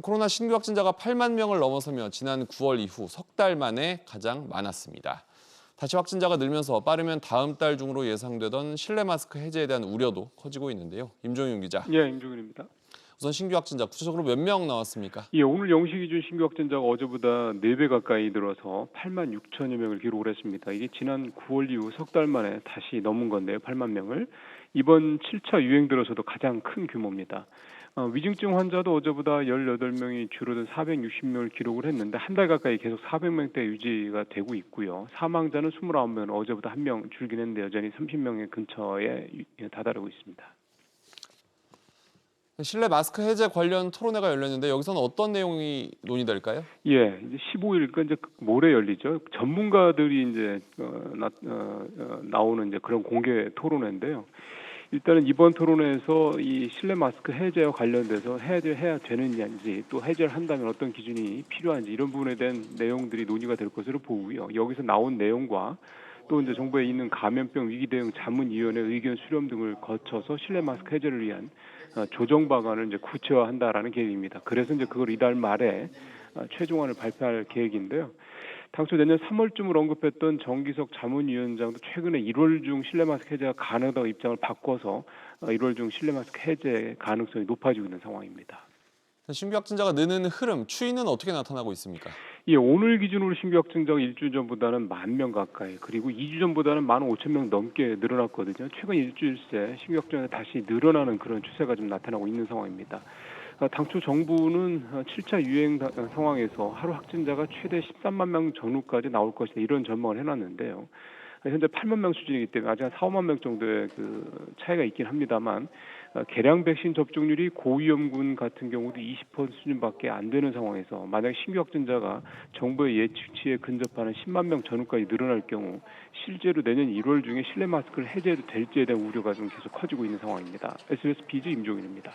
코로나 신규 확진자가 8만 명을 넘어서며 지난 9월 이후 석 달 만에 가장 많았습니다. 다시 확진자가 늘면서 빠르면 다음 달 중으로 예상되던 실내 마스크 해제에 대한 우려도 커지고 있는데요. 임종윤 기자, 예, 임종윤입니다. 우선 신규 확진자 구체적으로 몇 명 나왔습니까? 예, 오늘 0시 기준 신규 확진자가 어제보다 4배 가까이 늘어서 8만 6천여 명을 기록을 했습니다. 이게 지난 9월 이후 석 달 만에 다시 넘은 건데요. 8만 명을. 이번 7차 유행 들어서도 가장 큰 규모입니다. 위중증 환자도 어제보다 18명이 줄어든 460명을 기록을 했는데 한 달 가까이 계속 400명대 유지가 되고 있고요. 사망자는 29명, 어제보다 1명 줄긴 했는데 여전히 30명의 근처에 다다르고 있습니다. 실내 마스크 해제 관련 토론회가 열렸는데 여기서는 어떤 내용이 논의될까요? 예, 이제 15일, 그러니까 이제 모레 열리죠. 전문가들이 이제 나오는 이제 그런 공개 토론회인데요. 일단은 이번 토론회에서 이 실내 마스크 해제와 관련돼서 해제해야 되느냐인지 또 해제를 한다면 어떤 기준이 필요한지 이런 부분에 대한 내용들이 논의가 될 것으로 보고요. 여기서 나온 내용과 또 이제 정부에 있는 감염병 위기 대응 자문위원회 의견 수렴 등을 거쳐서 실내 마스크 해제를 위한 조정 방안을 이제 구체화한다라는 계획입니다. 그래서 이제 그걸 이달 말에 최종안을 발표할 계획인데요. 당초 내년 3월쯤을 언급했던 정기석 자문위원장도 최근에 1월 중 실내 마스크 해제가 가능하다고 입장을 바꿔서 1월 중 실내 마스크 해제 가능성이 높아지고 있는 상황입니다. 신규 확진자가 느는 흐름, 추이는 어떻게 나타나고 있습니까? 예, 오늘 기준으로 신규 확진자가 일주일 전보다는 1만 명 가까이, 그리고 2주 전보다는 15,000명 넘게 늘어났거든요. 최근 일주일 새 신규 확진자가 다시 늘어나는 그런 추세가 좀 나타나고 있는 상황입니다. 당초 정부는 7차 유행 상황에서 하루 확진자가 최대 13만 명 전후까지 나올 것이다 이런 전망을 해놨는데요. 현재 8만 명 수준이기 때문에 아직 한 4, 5만 명 정도의 그 차이가 있긴 합니다만 개량 백신 접종률이 고위험군 같은 경우도 20% 수준밖에 안 되는 상황에서 만약 신규 확진자가 정부의 예측치에 근접하는 10만 명 전후까지 늘어날 경우 실제로 내년 1월 중에 실내 마스크를 해제해도 될지에 대한 우려가 좀 계속 커지고 있는 상황입니다. SBS 비즈 임종윤입니다.